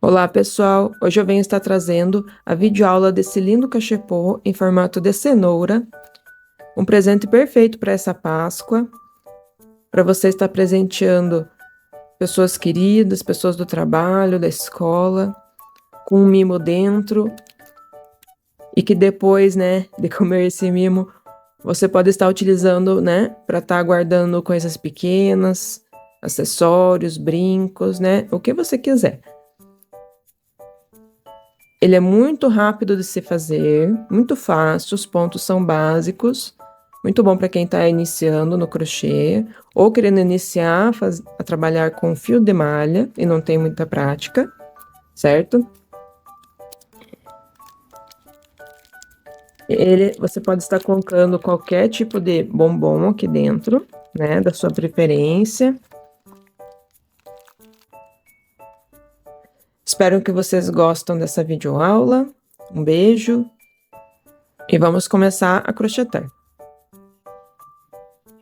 Olá pessoal, hoje eu venho estar trazendo a videoaula desse lindo cachepô em formato de cenoura, um presente perfeito para essa Páscoa, para você estar presenteando pessoas queridas, pessoas do trabalho, da escola, com um mimo dentro, e que depois, de comer esse mimo, você pode estar utilizando, para estar guardando coisas pequenas, acessórios, brincos, o que você quiser. Ele é muito rápido de se fazer, muito fácil, os pontos são básicos, muito bom para quem está iniciando no crochê ou querendo iniciar a trabalhar com fio de malha e não tem muita prática, certo? Você pode estar colocando qualquer tipo de bombom aqui dentro, da sua preferência. Espero que vocês gostem dessa videoaula. Um beijo e vamos começar a crochetar.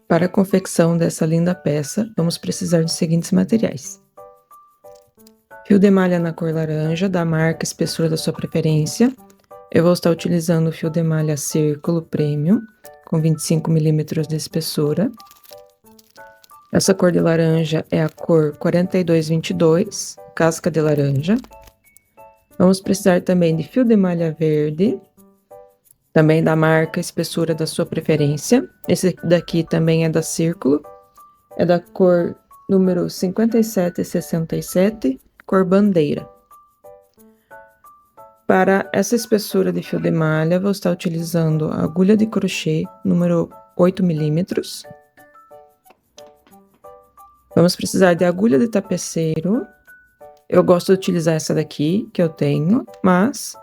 Para a confecção dessa linda peça, vamos precisar dos seguintes materiais: fio de malha na cor laranja, da marca e espessura da sua preferência. Eu vou estar utilizando o fio de malha Círculo Premium, com 25 milímetros de espessura. Essa cor de laranja é a cor 4222, casca de laranja. Vamos precisar também de fio de malha verde, também da marca e espessura da sua preferência. Esse daqui também é da Círculo, é da cor número 5767, cor bandeira. Para essa espessura de fio de malha, vou estar utilizando a agulha de crochê número 8 milímetros. Vamos precisar de agulha de tapeceiro. Eu gosto de utilizar essa daqui, que eu tenho, mas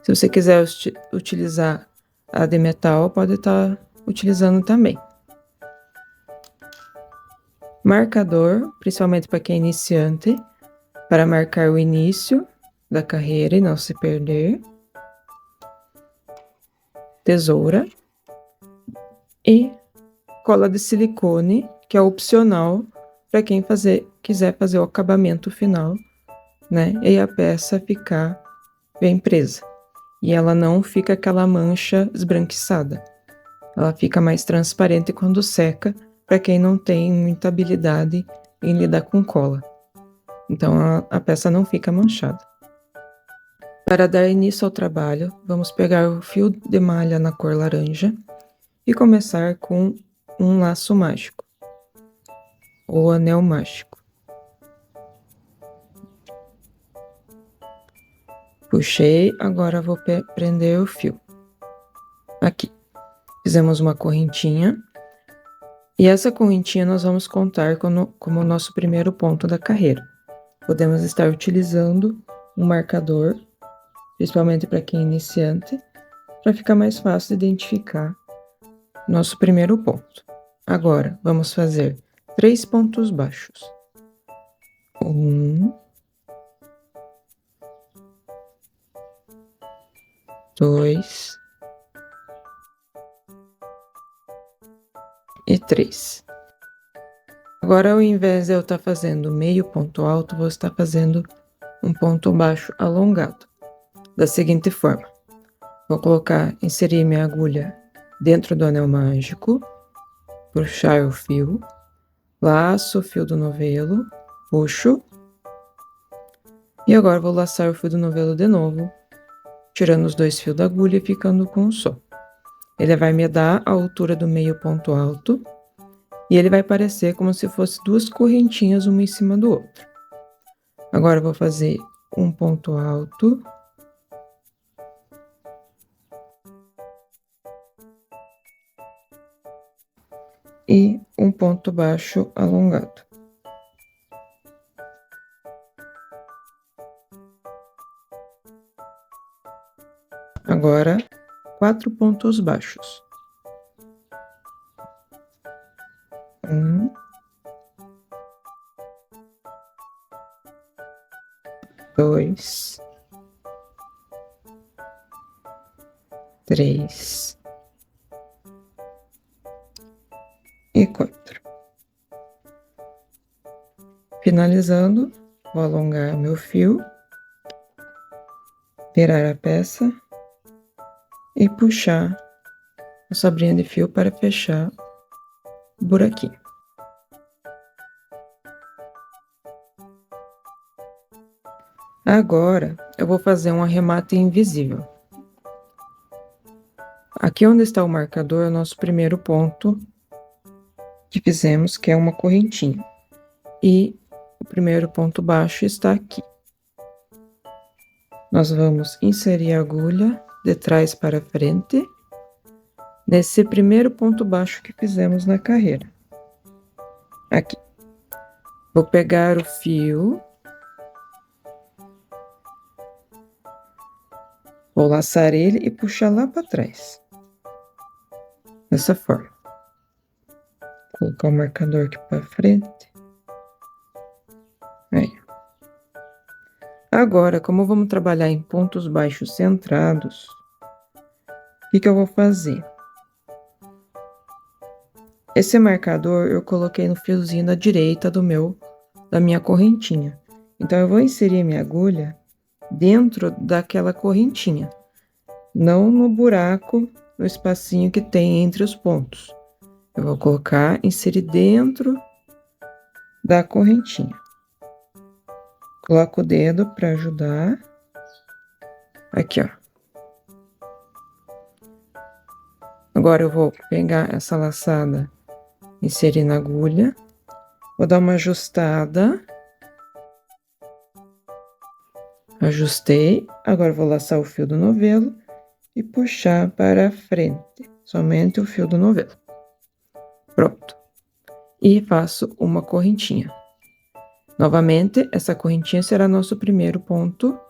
se você quiser utilizar a de metal, pode estar utilizando também. Marcador, principalmente para quem é iniciante, para marcar o início da carreira e não se perder. Tesoura. E cola de silicone, que é opcional para quem quiser fazer o acabamento final, e a peça ficar bem presa. E ela não fica aquela mancha esbranquiçada. Ela fica mais transparente quando seca, para quem não tem muita habilidade em lidar com cola. Então, a peça não fica manchada. Para dar início ao trabalho, vamos pegar o fio de malha na cor laranja e começar com um laço mágico, ou anel mágico. Puxei, agora vou prender o fio. Aqui. Fizemos uma correntinha. E essa correntinha nós vamos contar como o nosso primeiro ponto da carreira. Podemos estar utilizando um marcador, principalmente para quem é iniciante, para ficar mais fácil de identificar nosso primeiro ponto. Agora, vamos fazer 3 pontos baixos. 1, 2 e 3. Agora, ao invés de eu estar fazendo meio ponto alto, vou estar fazendo um ponto baixo alongado, da seguinte forma. Vou inserir minha agulha dentro do anel mágico, puxar o fio, laço o fio do novelo, puxo, e agora vou laçar o fio do novelo de novo, tirando os 2 fios da agulha e ficando com um só. Ele vai me dar a altura do meio ponto alto, e ele vai parecer como se fosse 2 correntinhas uma em cima do outro. Agora eu vou fazer um ponto alto, e um ponto baixo alongado. Agora, 4 pontos baixos. 1, 2, 3 e 4. Finalizando, vou alongar meu fio virar a peça e puxar a sobrinha de fio para fechar o buraquinho. Agora, eu vou fazer um arremate invisível. Aqui onde está o marcador é o nosso primeiro ponto que fizemos, que é uma correntinha. E o primeiro ponto baixo está aqui. Nós vamos inserir a agulha de trás para frente, nesse primeiro ponto baixo que fizemos na carreira. Aqui. Vou pegar o fio, vou laçar ele e puxar lá para trás. Dessa forma. Vou colocar o marcador aqui para frente. Aí. Agora, como vamos trabalhar em pontos baixos centrados, o que eu vou fazer? Esse marcador eu coloquei no fiozinho da direita da minha correntinha. Então, eu vou inserir minha agulha dentro daquela correntinha, não no buraco, no espacinho que tem entre os pontos. Eu vou colocar, inserir dentro da correntinha. Coloco o dedo para ajudar. Aqui, ó. Agora eu vou pegar essa laçada, inserir na agulha. Vou dar uma ajustada. Ajustei. Agora vou laçar o fio do novelo e puxar para frente. Somente o fio do novelo. Pronto. E faço uma correntinha. Novamente, essa correntinha será nosso primeiro ponto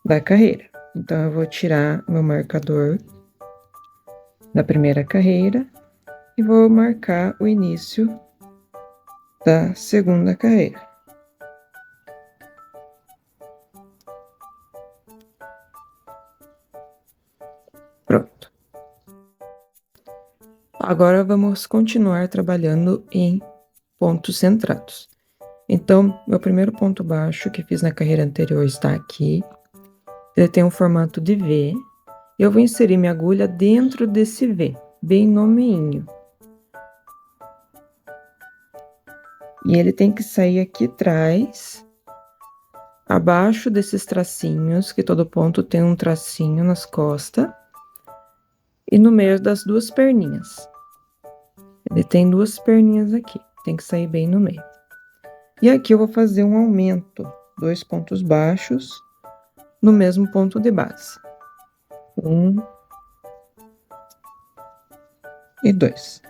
da carreira. Então, eu vou tirar meu marcador da primeira carreira e vou marcar o início da segunda carreira. Pronto. Agora, vamos continuar trabalhando em pontos centrados. Então, meu primeiro ponto baixo que fiz na carreira anterior está aqui. Ele tem um formato de V. Eu vou inserir minha agulha dentro desse V, bem no meinho. E ele tem que sair aqui atrás, abaixo desses tracinhos, que todo ponto tem um tracinho nas costas. E no meio das duas perninhas. Ele tem duas perninhas aqui, tem que sair bem no meio. E aqui eu vou fazer um aumento, 2 pontos baixos no mesmo ponto de base. 1 e 2.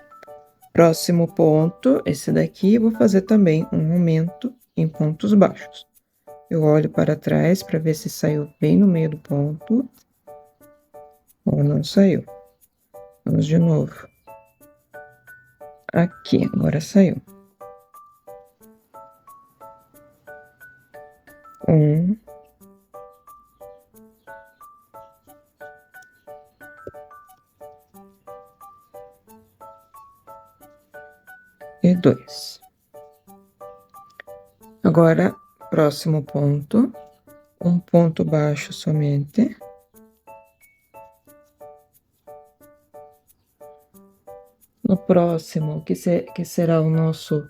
Próximo ponto, esse daqui, eu vou fazer também um aumento em pontos baixos. Eu olho para trás para ver se saiu bem no meio do ponto ou não saiu. Vamos de novo. Aqui, agora saiu. 1 e 2. Agora, próximo ponto, um ponto baixo somente. No próximo, que será o nosso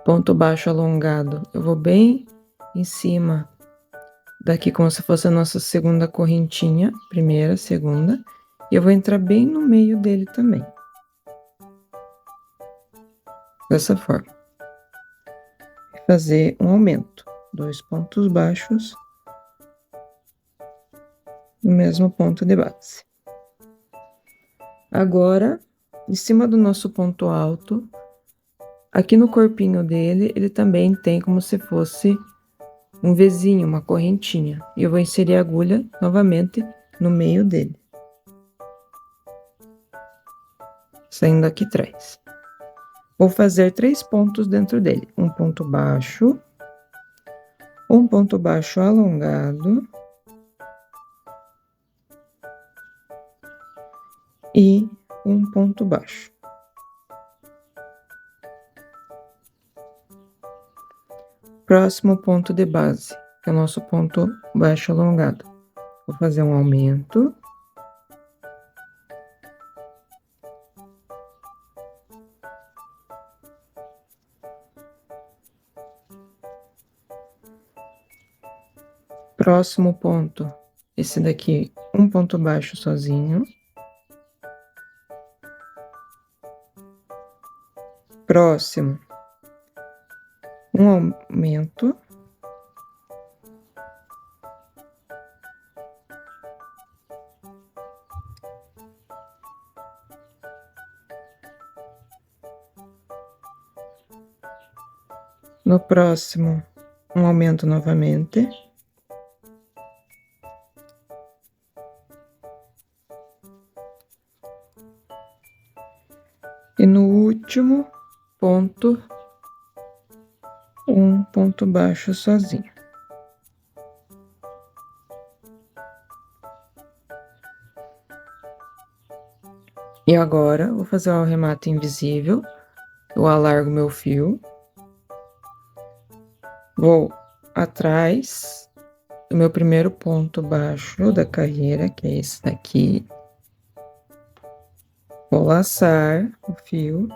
ponto baixo alongado, eu vou bem em cima daqui, como se fosse a nossa segunda correntinha, primeira, segunda, e eu vou entrar bem no meio dele também. Dessa forma. E fazer um aumento, 2 pontos baixos no mesmo ponto de base. Agora, em cima do nosso ponto alto, aqui no corpinho dele, ele também tem como se fosse um Vzinho, uma correntinha. E eu vou inserir a agulha novamente no meio dele. Saindo aqui atrás. Vou fazer 3 pontos dentro dele. Um ponto baixo alongado e um ponto baixo. Próximo ponto de base, que é o nosso ponto baixo alongado. Vou fazer um aumento. Próximo ponto, esse daqui, um ponto baixo sozinho. Próximo, um aumento. No próximo, um aumento novamente. E no último ponto, um ponto baixo sozinho. E agora, vou fazer o arremate invisível. Eu alargo meu fio. Vou atrás do meu primeiro ponto baixo da carreira, que é esse daqui. Vou laçar o fio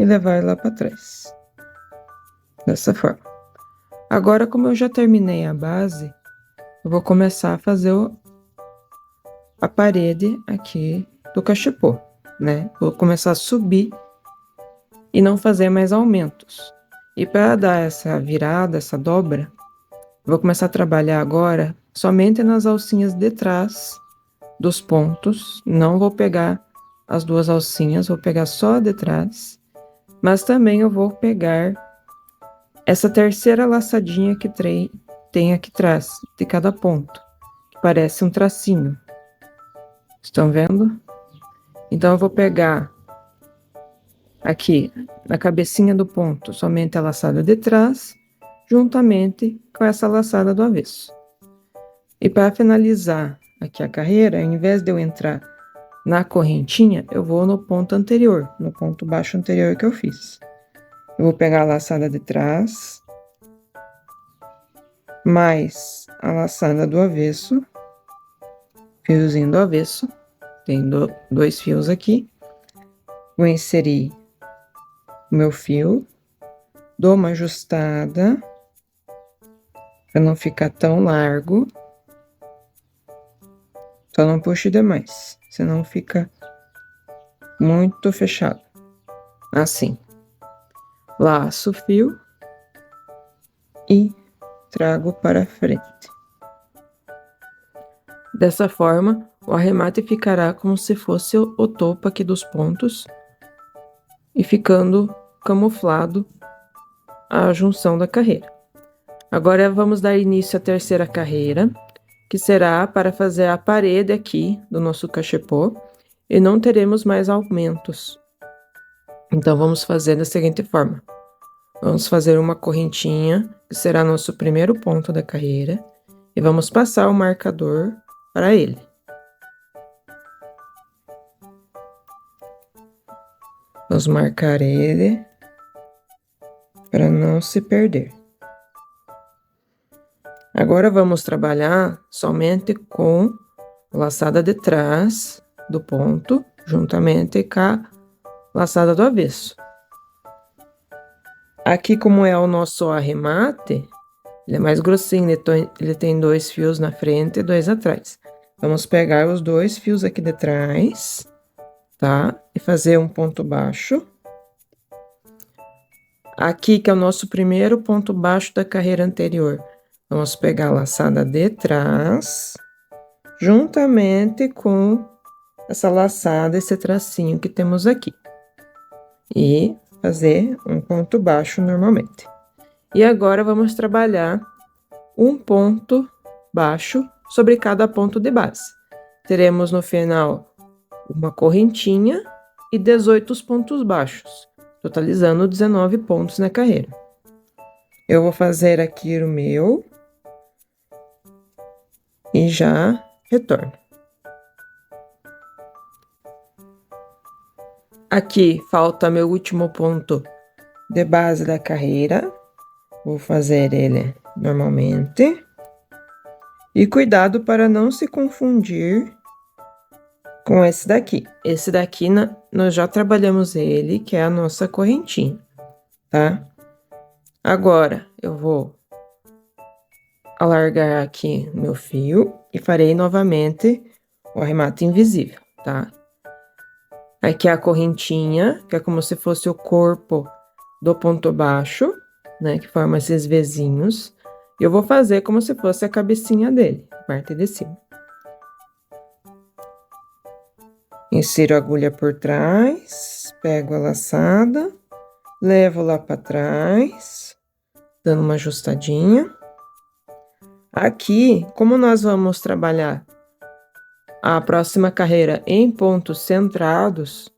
e levar lá para trás. Dessa forma. Agora, como eu já terminei a base, eu vou começar a fazer a parede aqui do cachepô, né? Vou começar a subir e não fazer mais aumentos. E para dar essa virada, essa dobra, vou começar a trabalhar agora somente nas alcinhas de trás dos pontos. Não vou pegar as duas alcinhas, vou pegar só a de trás. Mas também eu vou pegar essa terceira laçadinha que tem aqui atrás de cada ponto, que parece um tracinho. Estão vendo? Então, eu vou pegar aqui na cabecinha do ponto somente a laçada de trás, juntamente com essa laçada do avesso. E para finalizar aqui a carreira, ao invés de eu entrar na correntinha, eu vou no ponto anterior, no ponto baixo anterior que eu fiz. Eu vou pegar a laçada de trás, mais a laçada do avesso, fiozinho do avesso, tem dois fios aqui. Vou inserir o meu fio, dou uma ajustada, para não ficar tão largo. Só não puxe demais, senão fica muito fechado. Assim. Laço o fio e trago para frente. Dessa forma, o arremate ficará como se fosse o topo aqui dos pontos e ficando camuflado a junção da carreira. Agora, vamos dar início à terceira carreira, que será para fazer a parede aqui do nosso cachepô e não teremos mais aumentos. Então, vamos fazer da seguinte forma. Vamos fazer uma correntinha, que será nosso primeiro ponto da carreira, e vamos passar o marcador para ele. Vamos marcar ele para não se perder. Agora, vamos trabalhar somente com a laçada de trás do ponto, juntamente com a laçada do avesso. Aqui, como é o nosso arremate, ele é mais grossinho, ele tem dois fios na frente e dois atrás. Vamos pegar os dois fios aqui de trás, tá? E fazer um ponto baixo. Aqui, que é o nosso primeiro ponto baixo da carreira anterior, vamos pegar a laçada de trás, juntamente com essa laçada, esse tracinho que temos aqui. E fazer um ponto baixo normalmente. E agora, vamos trabalhar um ponto baixo sobre cada ponto de base. Teremos no final uma correntinha e 18 pontos baixos, totalizando 19 pontos na carreira. Eu vou fazer aqui o meu e já retorno. Aqui falta meu último ponto de base da carreira. Vou fazer ele normalmente. E cuidado para não se confundir com esse daqui. Esse daqui, nós já trabalhamos ele, que é a nossa correntinha, tá? Agora, eu vou alargar aqui meu fio e farei novamente o arremate invisível, tá? Aqui é a correntinha, que é como se fosse o corpo do ponto baixo, né? Que forma esses vezinhos. E eu vou fazer como se fosse a cabecinha dele, a parte de cima. Insiro a agulha por trás, pego a laçada, levo lá para trás, dando uma ajustadinha. Aqui, como nós vamos trabalhar a próxima carreira em pontos centrados,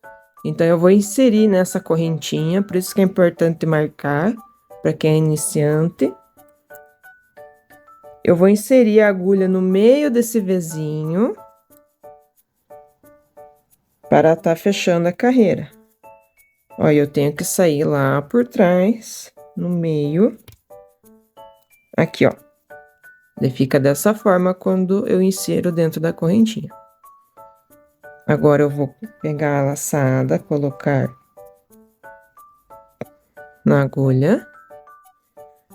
então eu vou inserir nessa correntinha, por isso que é importante marcar para quem é iniciante. Eu vou inserir a agulha no meio desse vezinho para estar fechando a carreira. Olha, eu tenho que sair lá por trás, no meio, aqui, ó. Ele fica dessa forma quando eu insiro dentro da correntinha. Agora, eu vou pegar a laçada, colocar na agulha,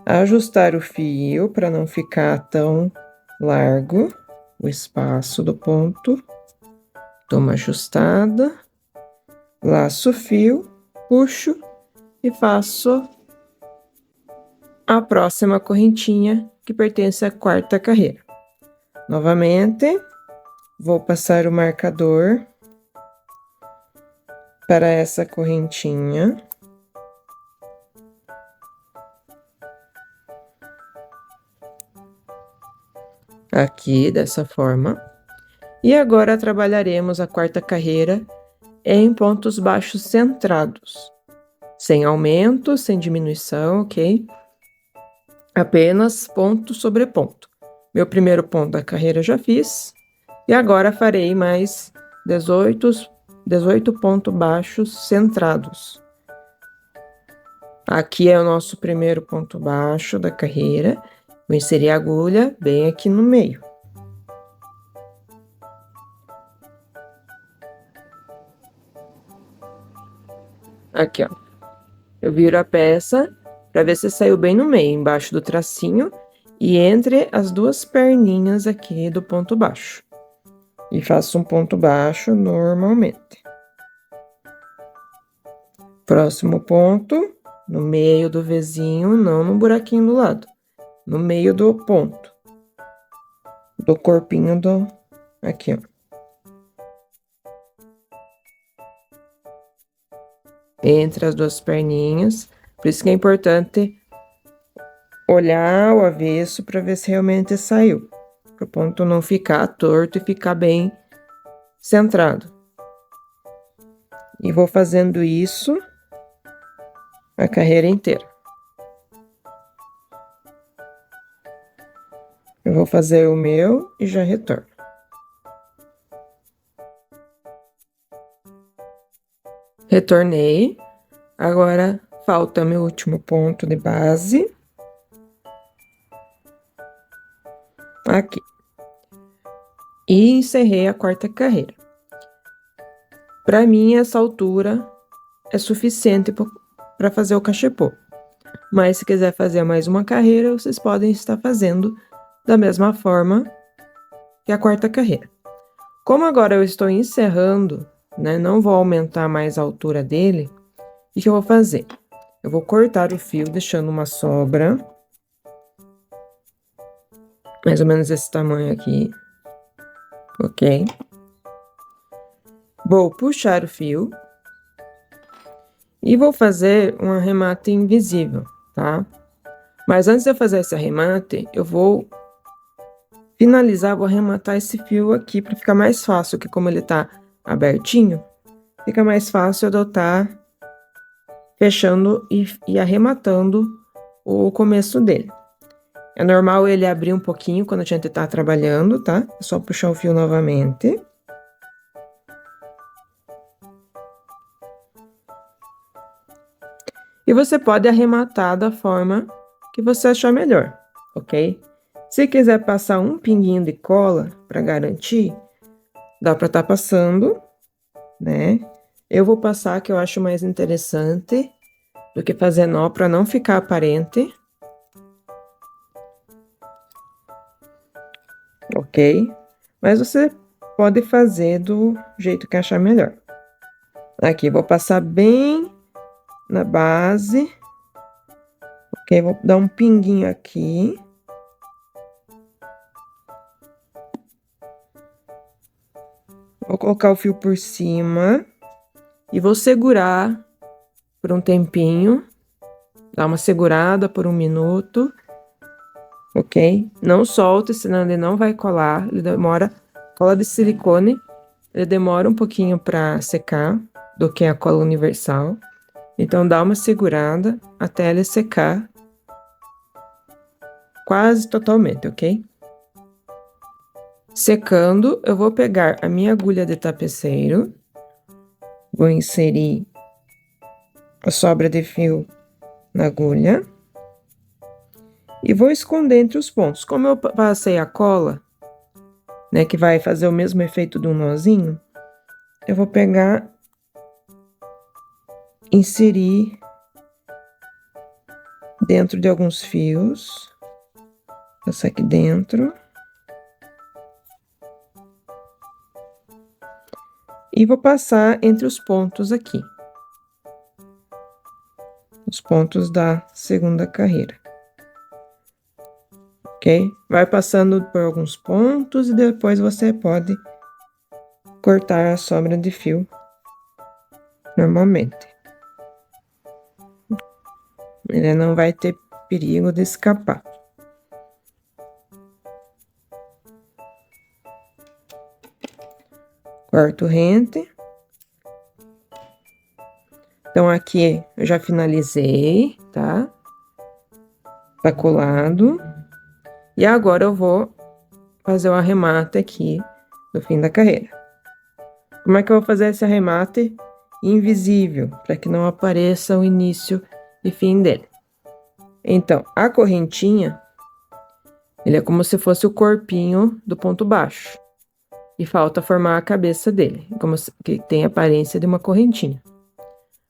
ajustar o fio para não ficar tão largo o espaço do ponto. Dou uma ajustada, laço o fio, puxo e faço a próxima correntinha que pertence à quarta carreira. Novamente, vou passar o marcador para essa correntinha. Aqui, dessa forma. E agora, trabalharemos a quarta carreira em pontos baixos centrados. Sem aumento, sem diminuição, ok? Apenas ponto sobre ponto. Meu primeiro ponto da carreira eu já fiz. E agora farei mais 18 pontos baixos centrados. Aqui é o nosso primeiro ponto baixo da carreira. Vou inserir a agulha bem aqui no meio. Aqui, ó. Eu viro a peça para ver se saiu bem no meio, embaixo do tracinho e entre as duas perninhas aqui do ponto baixo. E faço um ponto baixo normalmente. Próximo ponto, no meio do vezinho, não no buraquinho do lado. No meio do ponto. Do corpinho do... Aqui, ó. Entre as duas perninhas. Por isso que é importante olhar o avesso para ver se realmente saiu. Para o ponto não ficar torto e ficar bem centrado. E vou fazendo isso a carreira inteira. Eu vou fazer o meu e já retorno. Retornei. Agora, falta meu último ponto de base. Aqui. E encerrei a quarta carreira. Para mim, essa altura é suficiente para fazer o cachepô. Mas se quiser fazer mais uma carreira, vocês podem estar fazendo da mesma forma que a quarta carreira. Como agora eu estou encerrando, né, não vou aumentar mais a altura dele, o que eu vou fazer? Eu vou cortar o fio, deixando uma sobra, mais ou menos esse tamanho aqui, ok? Vou puxar o fio e vou fazer um arremate invisível, tá? Mas antes de eu fazer esse arremate, eu vou finalizar, vou arrematar esse fio aqui para ficar mais fácil, que como ele tá abertinho, fica mais fácil eu estar fechando e arrematando o começo dele. É normal ele abrir um pouquinho quando a gente tá trabalhando, tá? É só puxar o fio novamente. E você pode arrematar da forma que você achar melhor, ok? Se quiser passar um pinguinho de cola para garantir, dá para estar passando, né? Eu vou passar, que eu acho mais interessante do que fazer nó, para não ficar aparente. Ok? Mas você pode fazer do jeito que achar melhor. Aqui, vou passar bem na base. Ok? Vou dar um pinguinho aqui. Vou colocar o fio por cima. E vou segurar por um tempinho. Dá uma segurada por 1 minuto. Ok? Não solte, senão ele não vai colar. Ele demora... Cola de silicone, ele demora um pouquinho para secar do que a cola universal. Então, dá uma segurada até ele secar quase totalmente, ok? Secando, eu vou pegar a minha agulha de tapeceiro, vou inserir a sobra de fio na agulha e vou esconder entre os pontos. Como eu passei a cola, né, que vai fazer o mesmo efeito de um nozinho, eu vou pegar, inserir dentro de alguns fios, passar aqui dentro. E vou passar entre os pontos aqui. Os pontos da segunda carreira. Ok? Vai passando por alguns pontos e depois você pode cortar a sobra de fio normalmente. Ele não vai ter perigo de escapar. Corto rente. Então, aqui eu já finalizei, tá? Tá colado. E agora eu vou fazer o arremate aqui no fim da carreira. Como é que eu vou fazer esse arremate invisível, para que não apareça o início e fim dele? Então, a correntinha, ele é como se fosse o corpinho do ponto baixo. E falta formar a cabeça dele, como se, que tem a aparência de uma correntinha.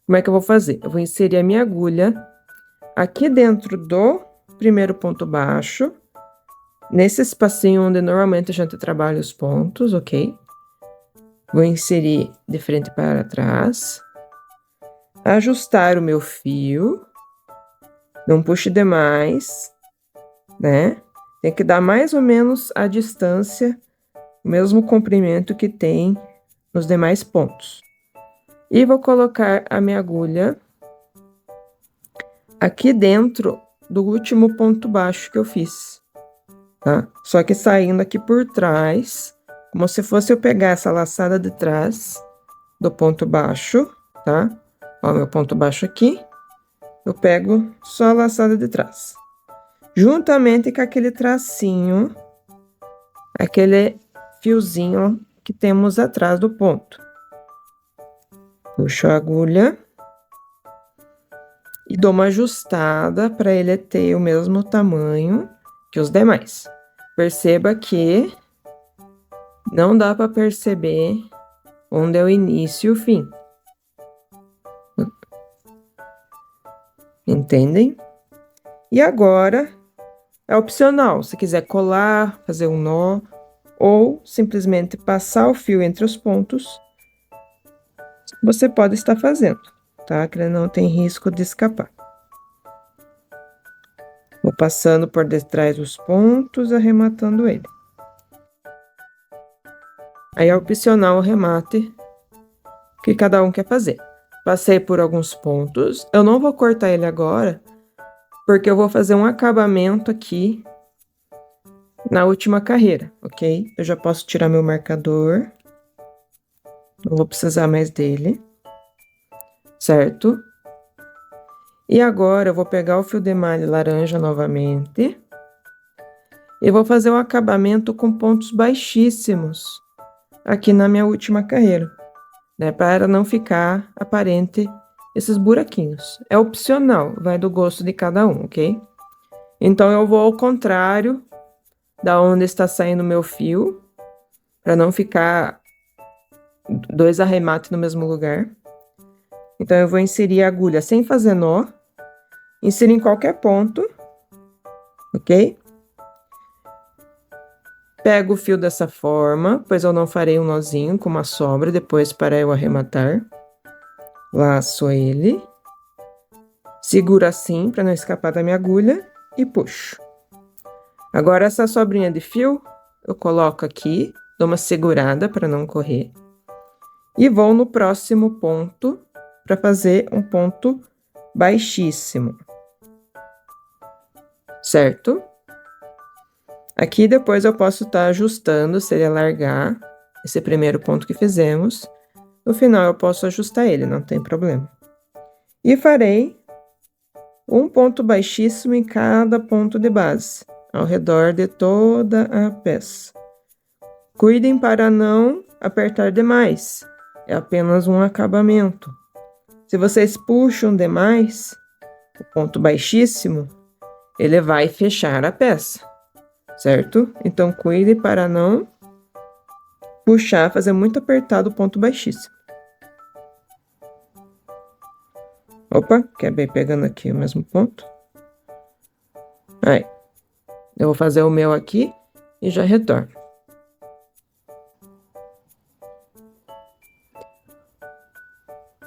Como é que eu vou fazer? Eu vou inserir a minha agulha aqui dentro do primeiro ponto baixo, nesse espacinho onde normalmente a gente trabalha os pontos, ok? Vou inserir de frente para trás, ajustar o meu fio, não puxe demais, né? Tem que dar mais ou menos a distância, o mesmo comprimento que tem nos demais pontos. E vou colocar a minha agulha aqui dentro do último ponto baixo que eu fiz, tá? Só que saindo aqui por trás, como se fosse eu pegar essa laçada de trás do ponto baixo, tá? Ó, meu ponto baixo aqui, eu pego só a laçada de trás. Juntamente com aquele tracinho, aquele fiozinho que temos atrás do ponto. Puxo a agulha e dou uma ajustada para ele ter o mesmo tamanho que os demais. Perceba que não dá para perceber onde é o início e o fim. Entendem? E agora é opcional, se quiser colar, fazer um nó ou simplesmente passar o fio entre os pontos, você pode estar fazendo, tá? Que ele não tem risco de escapar. Vou passando por detrás dos pontos, arrematando ele. Aí é opcional o remate que cada um quer fazer. Passei por alguns pontos, eu não vou cortar ele agora, porque eu vou fazer um acabamento aqui na última carreira, ok? Eu já posso tirar meu marcador, não vou precisar mais dele, certo? E agora eu vou pegar o fio de malha laranja novamente e vou fazer um acabamento com pontos baixíssimos aqui na minha última carreira, né? Para não ficar aparente esses buraquinhos. É opcional, vai do gosto de cada um, ok? Então, eu vou ao contrário da onde está saindo meu fio, para não ficar 2 arremates no mesmo lugar. Então, eu vou inserir a agulha sem fazer nó, insiro em qualquer ponto, ok? Pego o fio dessa forma, pois eu não farei um nozinho com uma sobra depois para eu arrematar. Laço ele. Seguro assim para não escapar da minha agulha e puxo. Agora, essa sobrinha de fio, eu coloco aqui, dou uma segurada para não correr. E vou no próximo ponto para fazer um ponto baixíssimo. Certo? Aqui depois eu posso estar ajustando, se ele alargar, esse primeiro ponto que fizemos. No final eu posso ajustar ele, não tem problema. E farei um ponto baixíssimo em cada ponto de base, ao redor de toda a peça. Cuidem para não apertar demais, é apenas um acabamento. Se vocês puxam demais, o ponto baixíssimo, ele vai fechar a peça, certo? Então, cuide para não puxar, fazer muito apertado o ponto baixíssimo. Opa, acabei pegando aqui o mesmo ponto. Aí, eu vou fazer o meu aqui e já retorno.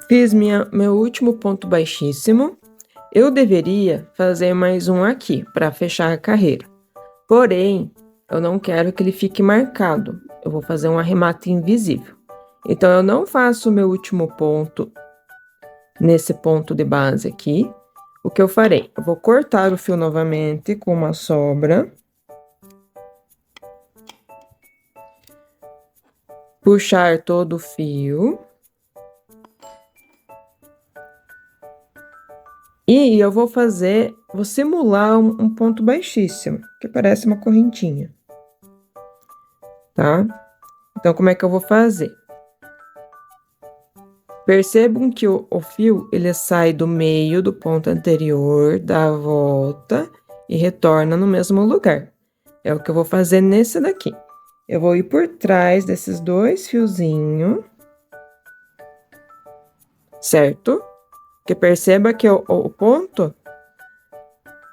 Fiz meu último ponto baixíssimo. Eu deveria fazer mais um aqui para fechar a carreira. Porém, eu não quero que ele fique marcado. Eu vou fazer um arremate invisível. Então, eu não faço o meu último ponto nesse ponto de base aqui. O que eu farei? Eu vou cortar o fio novamente com uma sobra. Puxar todo o fio. E eu vou simular um ponto baixíssimo, que parece uma correntinha. Tá? Então, como é que eu vou fazer? Percebam que o fio, ele sai do meio do ponto anterior, dá a volta e retorna no mesmo lugar. É o que eu vou fazer nesse daqui. Eu vou ir por trás desses 2 fiozinhos, certo? Que perceba que o ponto,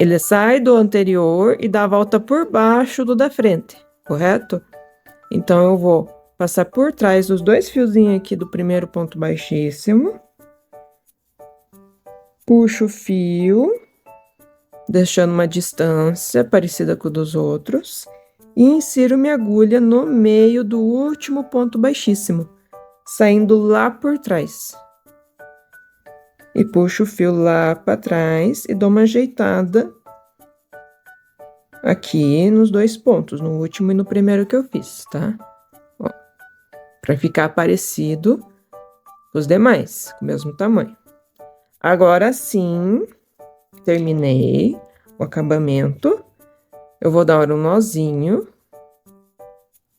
ele sai do anterior e dá a volta por baixo do da frente, correto? Então, eu vou passar por trás dos 2 fiozinhos aqui do primeiro ponto baixíssimo. Puxo o fio, deixando uma distância parecida com o dos outros. E insiro minha agulha no meio do último ponto baixíssimo, saindo lá por trás. E puxo o fio lá para trás e dou uma ajeitada aqui nos 2 pontos, no último e no primeiro que eu fiz, tá? Para ficar parecido com os demais, com o mesmo tamanho. Agora sim, terminei o acabamento. Eu vou dar um nozinho,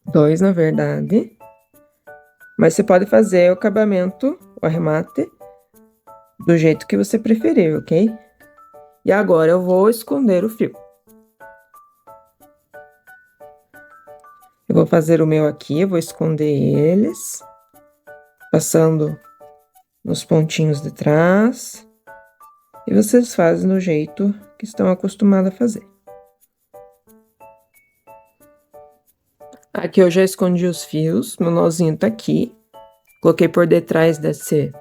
2 na verdade. Mas você pode fazer o acabamento, o arremate, do jeito que você preferir, ok? E agora eu vou esconder o fio. Eu vou fazer o meu aqui, vou esconder eles, passando nos pontinhos de trás. E vocês fazem do jeito que estão acostumados a fazer. Aqui eu já escondi os fios, meu nozinho tá aqui. Coloquei por detrás desse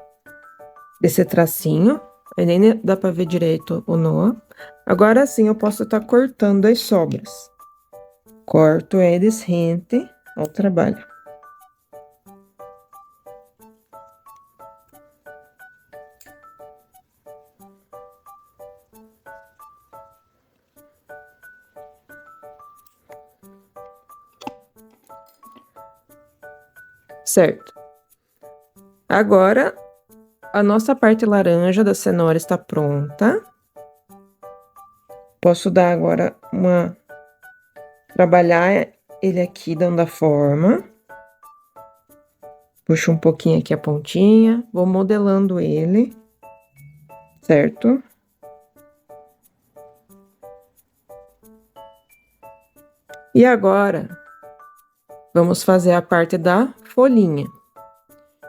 tracinho, aí nem dá pra ver direito o nó. Agora sim eu posso estar cortando as sobras. Corto eles rente ao trabalho. Certo. Agora, a nossa parte laranja da cenoura está pronta. Posso dar agora trabalhar ele aqui dando a forma. Puxo um pouquinho aqui a pontinha, vou modelando ele, certo? E agora, vamos fazer a parte da folhinha.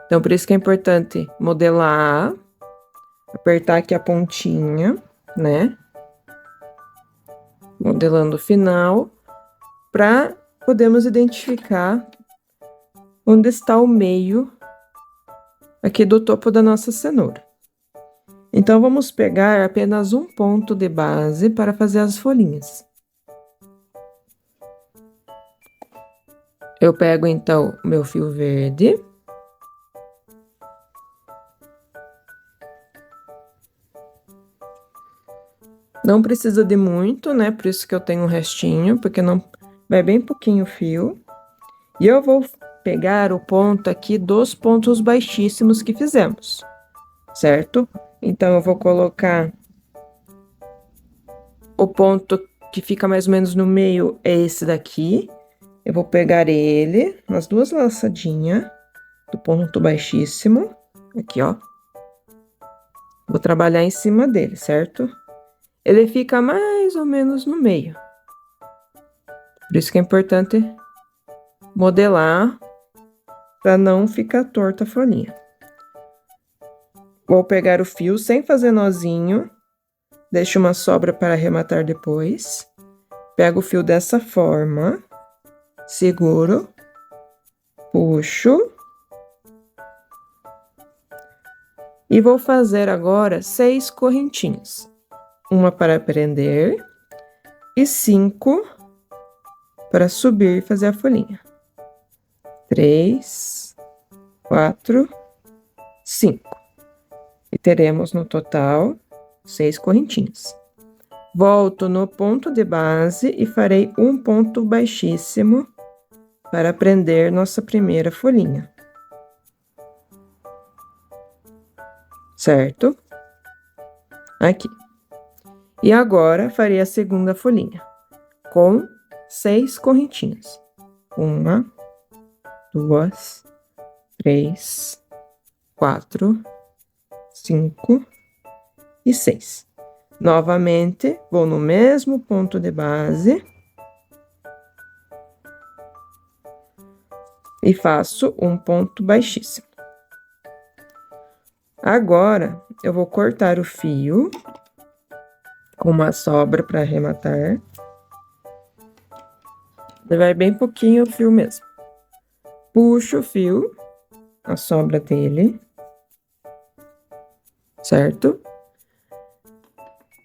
Então, por isso que é importante modelar, apertar aqui a pontinha, né? Modelando o final, para podermos identificar onde está o meio aqui do topo da nossa cenoura. Então, vamos pegar apenas um ponto de base para fazer as folhinhas. Eu pego, então, o meu fio verde. Não precisa de muito, né? Por isso que eu tenho um restinho, porque não vai bem pouquinho o fio. E eu vou pegar o ponto aqui dos pontos baixíssimos que fizemos, certo? Então, eu vou colocar o ponto que fica mais ou menos no meio, é esse daqui. Eu vou pegar ele nas duas laçadinhas do ponto baixíssimo, aqui, ó. Vou trabalhar em cima dele, certo? Ele fica mais ou menos no meio. Por isso que é importante modelar para não ficar torta a folhinha. Vou pegar o fio sem fazer nozinho, deixo uma sobra para arrematar depois. Pego o fio dessa forma, seguro, puxo. E vou fazer agora 6 correntinhas. Uma para prender e 5 para subir e fazer a folhinha. 3, 4, 5. E teremos no total 6 correntinhas. Volto no ponto de base e farei um ponto baixíssimo para prender nossa primeira folhinha. Certo? Aqui. E agora, farei a segunda folhinha, com 6 correntinhas. 1, 2, 3, 4, 5 e 6. Novamente, vou no mesmo ponto de base e faço um ponto baixíssimo. Agora, eu vou cortar o fio com uma sobra para arrematar. Vai bem pouquinho o fio mesmo. Puxo o fio, a sobra dele, certo?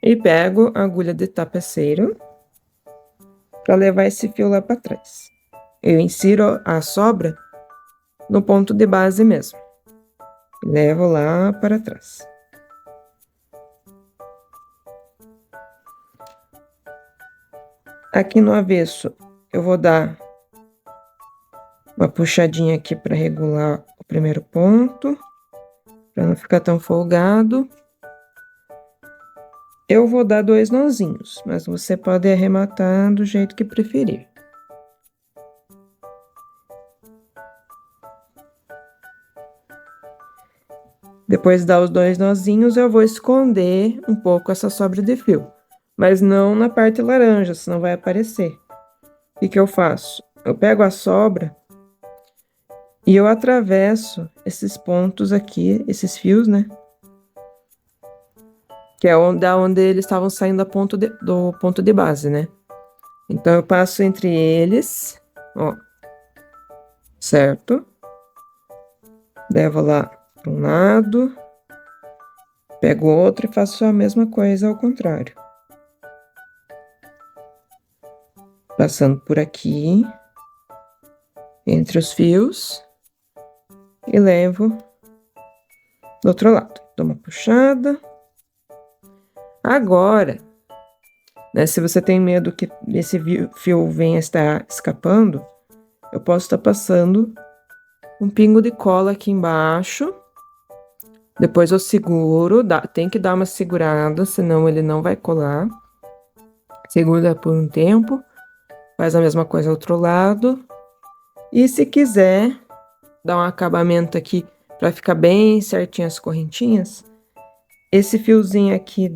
E pego a agulha de tapeceiro para levar esse fio lá para trás. Eu insiro a sobra no ponto de base mesmo. E levo lá para trás. Aqui no avesso, eu vou dar uma puxadinha aqui para regular o primeiro ponto, para não ficar tão folgado. Eu vou dar 2 nozinhos, mas você pode arrematar do jeito que preferir. Depois de dar os 2 nozinhos, eu vou esconder um pouco essa sobra de fio, mas não na parte laranja, senão vai aparecer. O que eu faço? Eu pego a sobra e eu atravesso esses pontos aqui, esses fios, né? Que é onde eles estavam saindo do ponto de base, né? Então, eu passo entre eles, ó, certo? Levo lá para um lado, pego outro e faço a mesma coisa ao contrário. Passando por aqui, entre os fios, e levo do outro lado. Dou uma puxada. Agora, né, se você tem medo que esse fio venha estar escapando, eu posso estar passando um pingo de cola aqui embaixo. Depois eu seguro, tem que dar uma segurada, senão ele não vai colar. Segura por um tempo, faz a mesma coisa ao outro lado. E se quiser dar um acabamento aqui para ficar bem certinho as correntinhas, esse fiozinho aqui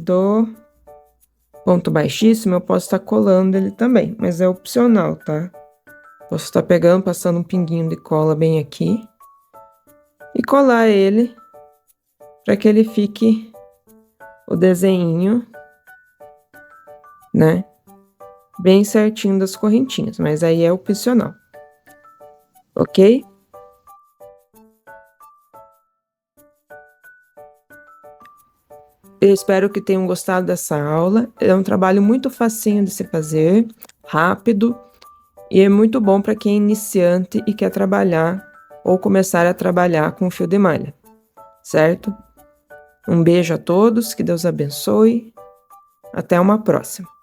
ponto baixíssimo, eu posso estar colando ele também, mas é opcional, tá? Posso estar pegando, passando um pinguinho de cola bem aqui e colar ele para que ele fique o desenho, né? Bem certinho das correntinhas, mas aí é opcional, ok? Eu espero que tenham gostado dessa aula. É um trabalho muito facinho de se fazer, rápido, e é muito bom para quem é iniciante e quer trabalhar ou começar a trabalhar com fio de malha, certo? Um beijo a todos, que Deus abençoe. Até uma próxima.